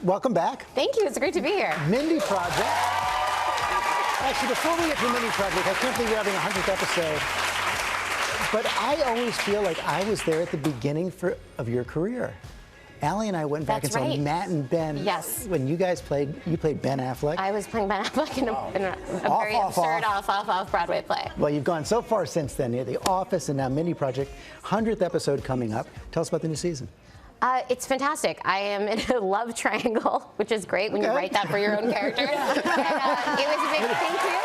welcome back. Thank you. It's great to be here. Mindy Project. Actually, before we get to Mindy Project, I can't believe we're having a 100th episode. But I always feel like I was there at the beginning of your career. Allie and I went back and saw Matt and Ben. Yes. When you guys played, you played Ben Affleck. I was playing Ben Affleck in a very absurd off Broadway play. Well, you've gone so far since then. You had The Office and now Mindy Project. 100th episode coming up. Tell us about the new season. It's fantastic. I am in a love triangle, which is great when you write that for your own character. And, it was a big thank you.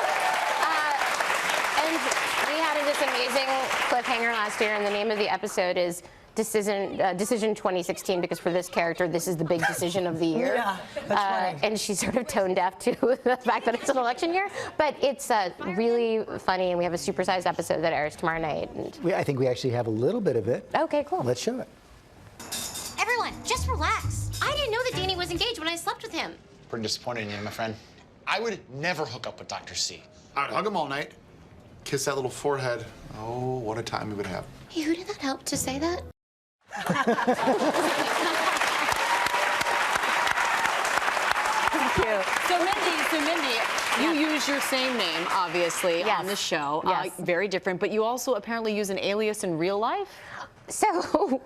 And we had this amazing cliffhanger last year, and the name of the episode is Decision 2016, because for this character, this is the big decision of the year. Yeah, that's funny. And she's sort of tone deaf to the fact that it's an election year. But it's really funny, and we have a supersized episode that airs tomorrow night. And I think we actually have a little bit of it. Okay, cool. Let's show it. Everyone, just relax. I didn't know that Danny was engaged when I slept with him. Pretty disappointed in you, my friend. I would never hook up with Dr. C. I'd hug him all night, kiss that little forehead. Oh, what a time we would have. Hey, who did that help to say that? Thank you. So Mindy, you use your same name, obviously, on the show. Yes. Very different, but you also apparently use an alias in real life? So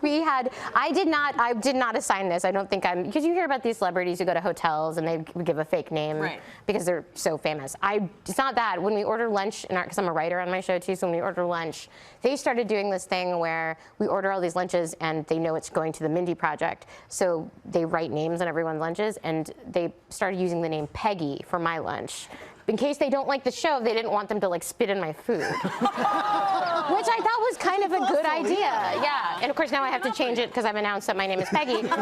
I did not assign this. I don't think because you hear about these celebrities who go to hotels and they give a fake name because they're so famous. It's not that. When we order lunch, because I'm a writer on my show too, so when we order lunch, they started doing this thing where we order all these lunches and they know it's going to the Mindy Project. So they write names on everyone's lunches, and they started using the name Peggy for my lunch. In case they don't like the show, they didn't want them to spit in my food. Which I thought was kind of a good idea. Yeah, and of course now I have to change it because I've announced that my name is Peggy. But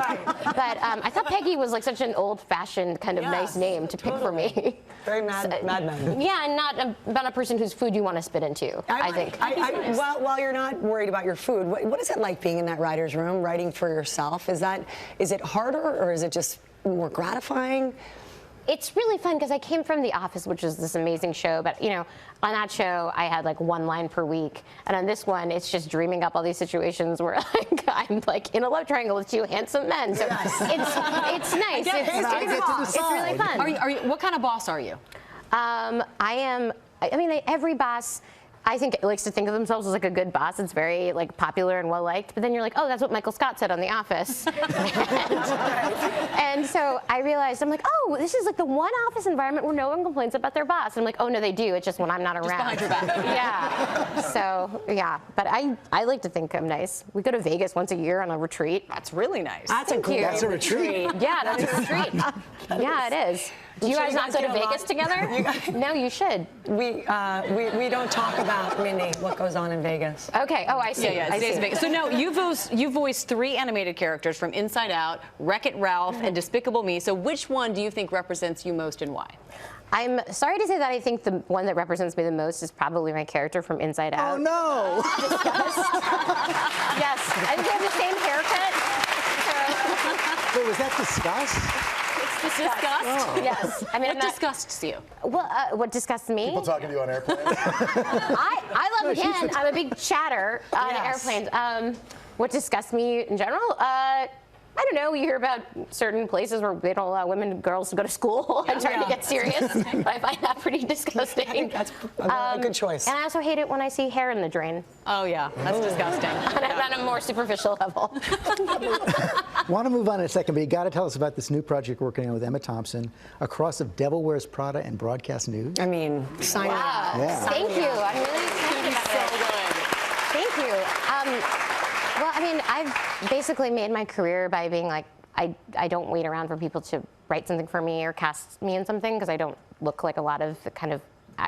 I thought Peggy was such an old-fashioned kind of nice name to pick for me. Very Mad Men. Yeah, and not a person whose food you want to spit into, I think. While you're not worried about your food, what is it like being in that writer's room, writing for yourself? Is it harder, or is it just more gratifying? It's really fun because I came from The Office, which is this amazing show. But on that show, I had one line per week, and on this one, it's just dreaming up all these situations where I'm in a love triangle with two handsome men. So it's nice. It's really fun. What kind of boss are you? Every boss, I think, likes to think of themselves as a good boss. It's very popular and well liked. But then you're oh, that's what Michael Scott said on The Office. and so I realized oh, this is the one office environment where no one complains about their boss. And I'm oh no, they do. It's just when I'm not around. Just behind your back. Yeah. So yeah, but I like to think I'm nice. We go to Vegas once a year on a retreat. That's really nice. That's a retreat. Yeah, that's a retreat. Yeah, it is. Do you guys not go to Vegas together? No, you should. We don't talk about, Mindy, what goes on in Vegas. Okay. Oh, I see. Yeah, I see. Vegas. So now you voiced 3 animated characters from Inside Out, Wreck-It Ralph, and Despicable Me. So which one do you think represents you most, and why? I'm sorry to say that I think the one that represents me the most is probably my character from Inside Out. Oh no! Yes, I think we have the same haircut. Wait, was that Disgust? Disgust? Oh. Yes. What disgusts you? Well, what disgusts me? People talking to you on airplanes? I love, again, I'm a big chatter on airplanes. What disgusts me in general? I don't know. You hear about certain places where they don't allow women and girls to go to school. I'm trying to get serious. But I find that pretty disgusting. I think that's a good choice. And I also hate it when I see hair in the drain. Oh, yeah. That's disgusting. On a more superficial level. Want to move on in a second, but you got to tell us about this new project working on with Emma Thompson, a cross of Devil Wears Prada and broadcast news. I mean, sign up. Yeah. Thank you. I'm really excited about it. Thank you. Well, I've basically made my career by being I don't wait around for people to write something for me or cast me in something because I don't look like a lot of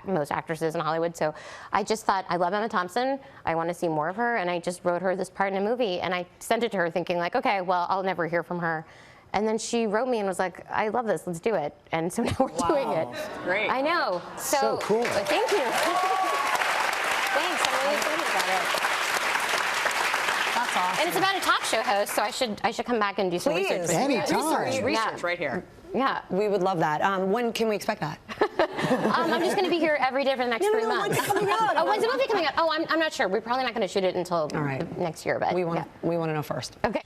most actresses in Hollywood. So I just thought, I love Emma Thompson. I want to see more of her. And I just wrote her this part in a movie. And I sent it to her thinking okay, well, I'll never hear from her. And then she wrote me and was I love this, let's do it. And so now we're doing it. Great. I know. So cool. Thank you. Thanks, I'm really excited about it. That's awesome. And it's about a talk show host, so I should come back and do some research. with you. Anytime. Research right here. Yeah. We would love that. When can we expect that? I'm just going to be here every day for the next 3 months. When's it coming out? Oh, when's the movie coming out? Oh, I'm not sure. We're probably not going to shoot it until next year, but We want to know first. Okay.